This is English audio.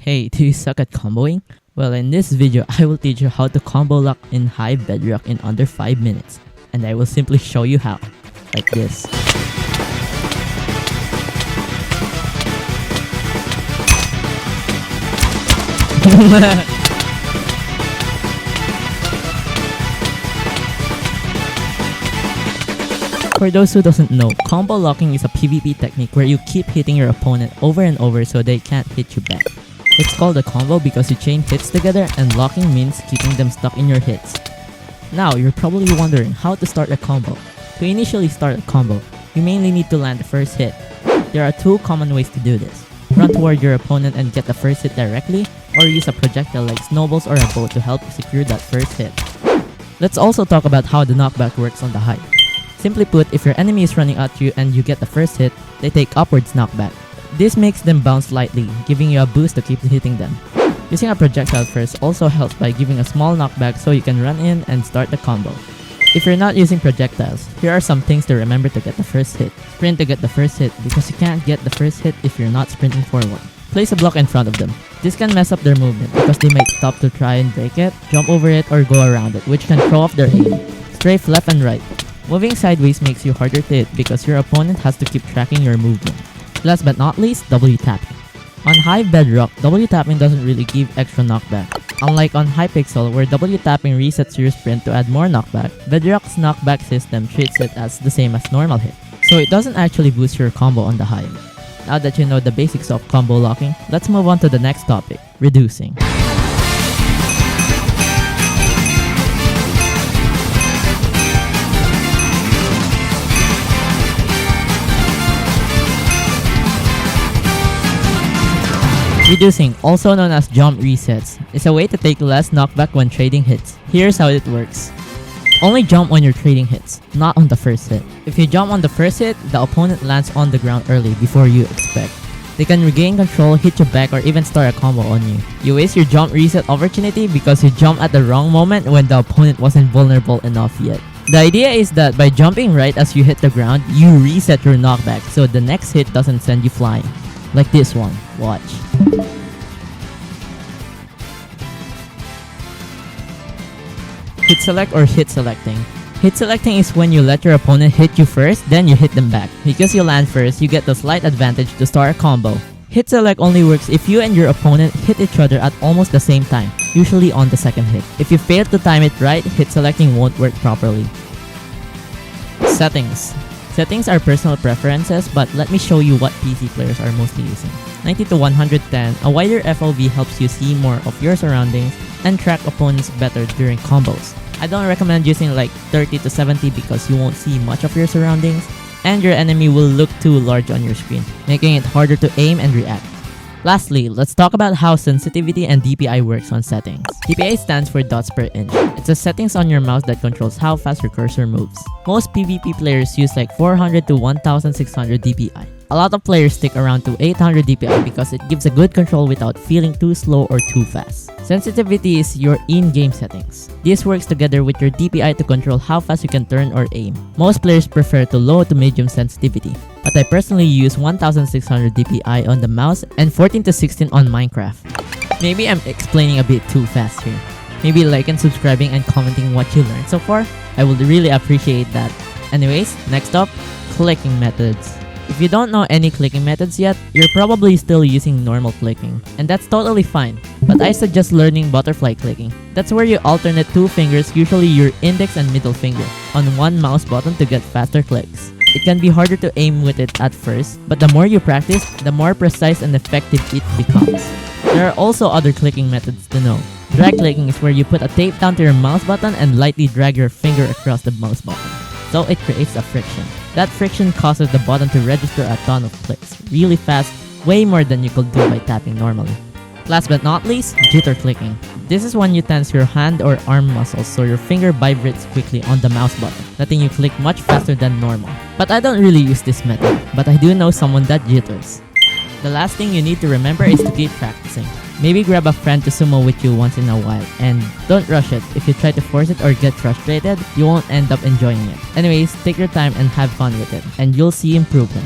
Hey, do you suck at comboing? Well, in this video, I will teach you how to combo lock in Hive Bedrock in under 5 minutes. And I will simply show you how. Like this. For those who doesn't know, combo locking is a PvP technique where you keep hitting your opponent over and over so they can't hit you back. It's called a combo because you chain hits together, and locking means keeping them stuck in your hits. Now, you're probably wondering how to start a combo. To initially start a combo, you mainly need to land the first hit. There are two common ways to do this. Run toward your opponent and get the first hit directly, or use a projectile like snowballs or a bow to help you secure that first hit. Let's also talk about how the knockback works on the Hive. Simply put, if your enemy is running at you and you get the first hit, they take upwards knockback. This makes them bounce lightly, giving you a boost to keep hitting them. Using a projectile first also helps by giving a small knockback so you can run in and start the combo. If you're not using projectiles, here are some things to remember to get the first hit. Sprint to get the first hit because you can't get the first hit if you're not sprinting forward. Place a block in front of them. This can mess up their movement because they might stop to try and break it, jump over it, or go around it, which can throw off their aim. Strafe left and right. Moving sideways makes you harder to hit because your opponent has to keep tracking your movement. Last but not least, W tapping. On Hive Bedrock, W tapping doesn't really give extra knockback. Unlike on Hypixel, where W tapping resets your sprint to add more knockback, Bedrock's knockback system treats it as the same as normal hit. So it doesn't actually boost your combo on the Hive. Now that you know the basics of combo locking, let's move on to the next topic, reducing. Reducing, also known as jump resets, is a way to take less knockback when trading hits. Here's how it works. Only jump when you're trading hits, not on the first hit. If you jump on the first hit, the opponent lands on the ground early before you expect. They can regain control, hit you back, or even start a combo on you. You waste your jump reset opportunity because you jumped at the wrong moment when the opponent wasn't vulnerable enough yet. The idea is that by jumping right as you hit the ground, you reset your knockback so the next hit doesn't send you flying. Like this one. Watch. Hit select or hit selecting. Hit selecting is when you let your opponent hit you first, then you hit them back. Because you land first, you get the slight advantage to start a combo. Hit select only works if you and your opponent hit each other at almost the same time, usually on the second hit. If you fail to time it right, hit selecting won't work properly. Settings. Settings are personal preferences, but let me show you what PC players are mostly using. 90 to 110, a wider FOV helps you see more of your surroundings and track opponents better during combos. I don't recommend using like 30 to 70 because you won't see much of your surroundings, and your enemy will look too large on your screen, making it harder to aim and react. Lastly, let's talk about how sensitivity and DPI works on settings. DPI stands for dots per inch. It's the settings on your mouse that controls how fast your cursor moves. Most PvP players use like 400 to 1600 DPI. A lot of players stick around to 800 DPI because it gives a good control without feeling too slow or too fast. Sensitivity is your in-game settings. This works together with your DPI to control how fast you can turn or aim. Most players prefer to low to medium sensitivity, but I personally use 1600 DPI on the mouse and 14 to 16 on Minecraft. Maybe I'm explaining a bit too fast here. Maybe like and subscribing and commenting what you learned so far. I would really appreciate that. Anyways, next up, clicking methods. If you don't know any clicking methods yet, you're probably still using normal clicking, and that's totally fine, but I suggest learning butterfly clicking. That's where you alternate two fingers, usually your index and middle finger, on one mouse button to get faster clicks. It can be harder to aim with it at first, but the more you practice, the more precise and effective it becomes. There are also other clicking methods to know. Drag clicking is where you put a tape down to your mouse button and lightly drag your finger across the mouse button, so it creates a friction. That friction causes the button to register a ton of clicks, really fast, way more than you could do by tapping normally. Last but not least, jitter clicking. This is when you tense your hand or arm muscles so your finger vibrates quickly on the mouse button, letting you click much faster than normal. But I don't really use this method, but I do know someone that jitters. The last thing you need to remember is to keep practicing. Maybe grab a friend to sumo with you once in a while, and don't rush it. If you try to force it or get frustrated, you won't end up enjoying it. Anyways, take your time and have fun with it, and you'll see improvement.